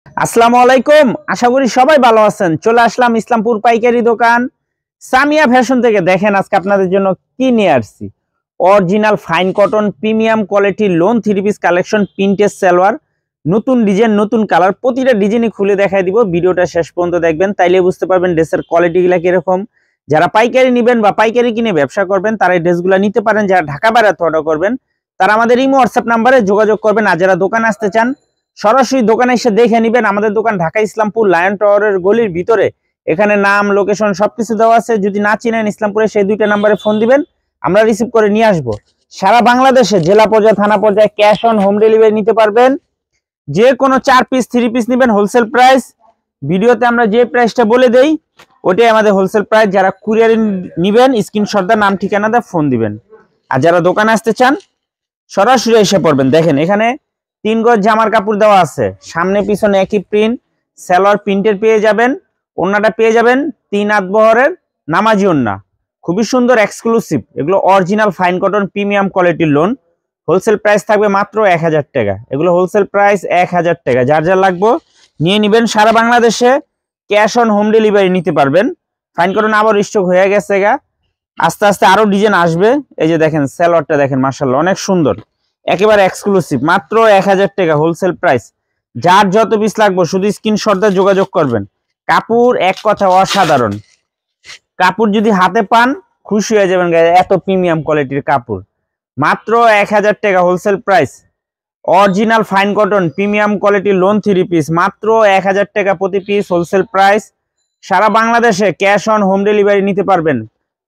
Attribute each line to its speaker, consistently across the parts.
Speaker 1: আসসালামু আলাইকুম। আশা করি সবাই ভালো আছেন। চলে আসলাম ইসলামপুর পাইকারি দোকান সামিয়া ফ্যাশন থেকে। দেখেন আজকে আপনাদের জন্য কি নিয়ে আসছি। Original fine cotton premium quality lawn three piece collection, printed salwar, নতুন ডিজাইন নতুন কালার, প্রতিটা ডিজাইনই খুলে দেখাই দিব। ভিডিওটা শেষ পর্যন্ত দেখবেন, তাইলে বুঝতে পারবেন ড্রেসের কোয়ালিটিগুলো কিরকম। যারা পাইকারি নেবেন বা পাইকারি কিনে ব্যবসা করবেন তারা এই ড্রেসগুলো নিতে পারেন। যারা ঢাকা বাইরে অর্ডার করবেন তারা আমাদের ইমো হোয়াটসঅ্যাপ নাম্বারে যোগাযোগ করবেন। আর যারা দোকানে আসতে চান সরাসরি দোকানে এসে দেখে নেবেন। আমাদের দোকান ঢাকা ইসলামপুর লায়ন টাওয়ারের গলির ভিতরে। এখানে নাম, লোকেশন সবকিছু দেওয়া আছে। যদি না চিনেন ইসলামপুরে সেই দুইটা নাম্বারে ফোন দিবেন, আমরা রিসিভ করে নিয়ে আসবো। সারা বাংলাদেশে জেলা পর্যায়ে, থানা পর্যায়ে ক্যাশ অন হোম ডেলিভারি নিতে পারবেন। যে কোনো 4 পিস 3 পিস নেবেন হোলসেল প্রাইস। ভিডিওতে আমরা যে প্রাইসটা বলে দেই ওটাই আমাদের হোলসেল প্রাইস। যারা কুরিয়ারে নেবেন স্ক্রিনশট দিয়ে নাম ঠিকানা দিয়ে ফোন দিবেন। আর যারা দোকানে আসতে চান সরাসরি এসে পড়বেন। দেখেন এখানে 3 গজ জামার কাপড় দেওয়া আছে, সামনে পিছনে একই প্রিন্ট, সালোয়ার প্রিন্টের পেয়ে যাবেন, ওন্নাটা পেয়ে যাবেন 3 হাত বহরের নামাজি ওন্না, খুবই সুন্দর এক্সক্লুসিভ। এগুলো অরিজিনাল ফাইন কটন প্রিমিয়াম কোয়ালিটির লোন। হোলসেল প্রাইস থাকবে মাত্র 1000 টাকা। এগুলো হোলসেল প্রাইস 1000 টাকা। যার যার লাগবে নিয়ে নেবেন। সারা বাংলাদেশে ক্যাশ অন হোম ডেলিভারি নিতে পারবেন। ফাইন কটন আবার স্টক হয়ে গেছে গা, আস্তে আস্তে আরো ডিজাইন আসবে। এই যে দেখেন সালোয়ারটা দেখেন, মাশাআল্লাহ অনেক সুন্দর, একেবারে এক্সক্লুসিভ, মাত্র 1000 টাকা হোলসেল প্রাইস। যার যত পিস লাগবে শুধু স্ক্রিনশট দিয়ে যোগাযোগ করবেন। কাপড় এক কথা অসাধারণ। কাপড় যদি হাতে পান খুশি হয়ে যাবেন, এত প্রিমিয়াম কোয়ালিটির কাপড়। মাত্র 1000 টাকা wholesale price. Original fine cotton premium কোয়ালিটির লোন থ্রি পিস, মাত্র 1000 টাকা প্রতি পিস হোলসেল প্রাইস। সারা বাংলাদেশে ক্যাশ অন হোম ডেলিভারি নিতে পারবেন।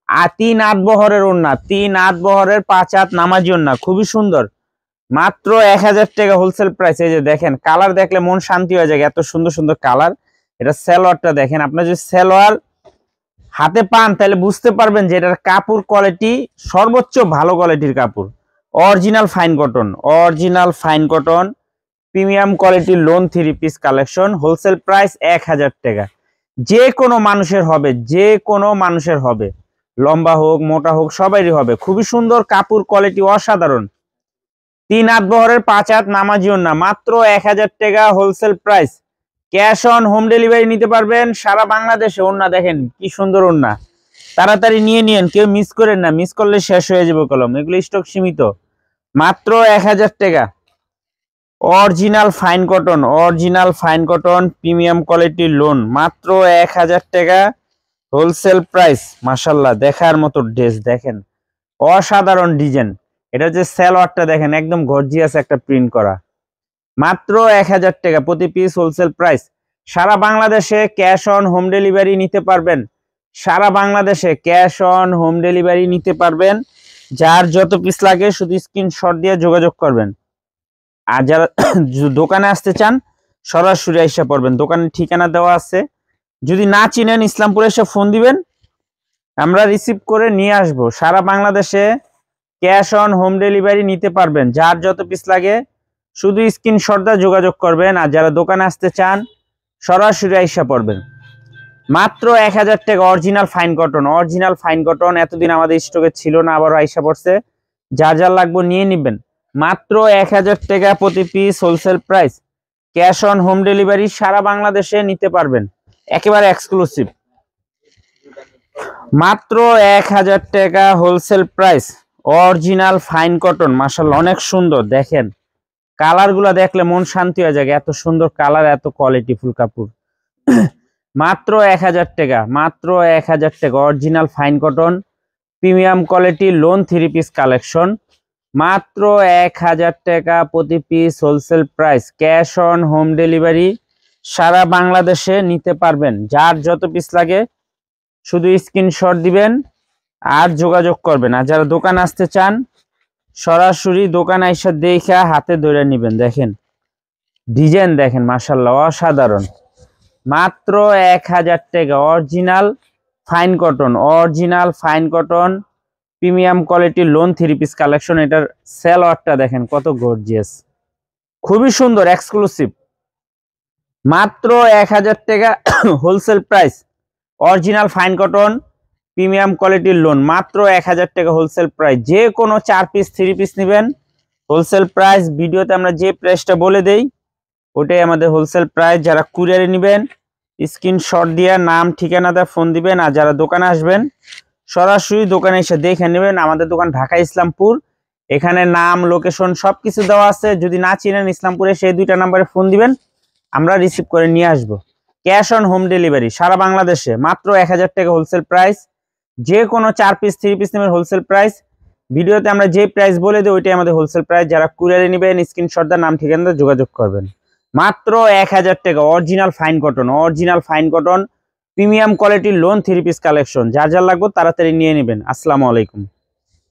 Speaker 1: আর 3 হাত বহরের ওন্না, 3 হাত বহরের 5 হাত নামাজি ওন্না, খুবই সুন্দর, মাত্র 1000 টাকা হোলসেল প্রাইস। এই যে দেখেন কালার দেখলে মন শান্তি হয়ে যায়, এত সুন্দর সুন্দর কালার। এটা সালোয়ারটা দেখেন, আপনার যদি সালোয়ার হাতে পান তাহলে বুঝতে পারবেন যে এটার কাপড় কোয়ালিটি সর্বোচ্চ ভালো কোয়ালিটির কাপড়। Original fine cotton, original fine cotton premium কোয়ালিটির lawn three piece collection, wholesale price 1000 টাকা। যে কোনো মানুষের হবে, যে কোনো মানুষের হবে, লম্বা হোক মোটা হোক সবারই হবে। খুবই সুন্দর কাপড় কোয়ালিটি অসাধারণ। 3 হাত বহরের 5 হাত নামাজি ওন্না, মাত্র 1000 টাকা wholesale price. Cash on home delivery নিতে পারবেন সারা বাংলাদেশে। ওন্না দেখেন কি সুন্দর ওন্না, তাড়াতাড়ি নিয়ে নিন, কেউ মিস করেন না, মিস করলে শেষ হয়ে যাবে কলম। এগুলো স্টক সীমিত, মাত্র 1000 টাকা। Original fine cotton, original fine cotton premium কোয়ালিটির লোন, মাত্র 1000 টাকা হোলসেল প্রাইস। মাশাআল্লাহ দেখার মতো ড্রেস, দেখেন অসাধারণ ডিজাইন। এটা যে সালোয়ারটা দেখেন একদম গর্জিয়াস একটা প্রিন্ট করা, মাত্র 1000 টাকা প্রতি পিস হোলসেল প্রাইস। সারা বাংলাদেশে ক্যাশ অন হোম ডেলিভারি নিতে পারবেন। সারা বাংলাদেশে ক্যাশ অন হোম ডেলিভারি নিতে পারবেন। যার যত পিস লাগে শুধু স্ক্রিনশট দিয়ে যোগাযোগ করবেন। আর যারা দোকানে আসতে চান সরাসরি এসে পড়বেন, দোকানের ঠিকানা দেওয়া আছে। যদি না চিনেন ইসলামপুরে এসে ফোন দিবেন, আমরা রিসিভ করে নিয়ে আসব। সারা বাংলাদেশে ক্যাশ অন হোম ডেলিভারি নিতে পারবেন। যার যত পিস লাগে শুধু স্ক্রিনশট দিয়ে যোগাযোগ করবেন। আর যারা দোকানে আসতে চান সরাসরি আইসা পড়বেন। মাত্র 1000 টাকা original fine cotton, original fine cotton এতদিন আমাদের স্টকে ছিল না, আবার আইসা পড়ছে। যার যার লাগবে নিয়ে নেবেন। মাত্র 1000 টাকা প্রতি piece wholesale price. Cash on home delivery সারা বাংলাদেশে নিতে পারবেন, একেবারে এক্সক্লুসিভ, মাত্র 1000 টাকা wholesale price. Original fine cotton, মাশাআল্লাহ অনেক সুন্দর। দেখেন কালার গুলা দেখলে মন শান্তি হয়ে যায়, এত সুন্দর কালার, এত কোয়ালিটি ফুল কাপড়। মাত্র 1000 টাকা, মাত্র 1000 টাকা original fine cotton premium quality lawn three piece collection, মাত্র 1000 টাকা প্রতি piece wholesale price. Cash on home delivery সারা বাংলাদেশে নিতে পারবেন। যার যত পিস লাগে শুধু স্ক্রিনশট দিবেন আর যোগাযোগ করবেন। আর যারা দোকান আসতে চান সরাসরি দোকানে এসে দেখা হাতে ধরে নেবেন। দেখেন ডিজাইন দেখেন, মাশাআল্লাহ অসাধারণ, মাত্র 1000 টাকা original fine cotton, original fine cotton premium কোয়ালিটির লোন থ্রি পিস কালেকশন। এটার সালোয়ারটা দেখেন কত গর্জিয়াস, খুবই সুন্দর এক্সক্লুসিভ, মাত্র 1000 টাকা wholesale price. Original fine cotton premium কোয়ালিটির লোন, মাত্র 1000 টাকা হোলসেল প্রাইস। যে কোনো 4 পিস 3 পিস নেবেন হোলসেল প্রাইস। ভিডিওতে আমরা যে প্রাইসটা বলে দেই ওটাই আমাদের হোলসেল প্রাইস। যারা কুরিয়ারে নেবেন স্ক্রিনশট দিয়ে নাম ঠিকানাটা ফোন দিবেন, আর যারা দোকানে আসবেন সরাসরি দোকানে এসে দেখে নেবেন। আমাদের দোকান ঢাকা ইসলামপুর, এখানে নাম লোকেশন সবকিছু দেওয়া আছে। যদি না চিনেন ইসলামপুরে সেই 2টা নাম্বারে ফোন দিবেন, আমরা রিসিভ করে নিয়ে আসব। ক্যাশ অন হোম ডেলিভারি সারা বাংলাদেশে, মাত্র 1000 টাকা হোলসেল প্রাইস। যে কোনো 4 পিস 3 পিস নেবেন হোলসেল প্রাইস। ভিডিওতে আমরা যে প্রাইস বলে দিই ওইটাই আমাদের হোলসেল প্রাইস। যারা কুরিয়ারে নেবেন স্ক্রিনশট দিয়ে নাম ঠিকানা যোগাযোগ করবেন। মাত্র 1000 টাকা অরিজিনাল ফাইন কটন প্রিমিয়াম কোয়ালিটির লোন 3 পিস কালেকশন। যার যার লাগবে তাড়াতাড়ি নিয়ে নেবেন। আসসালামু আলাইকুম।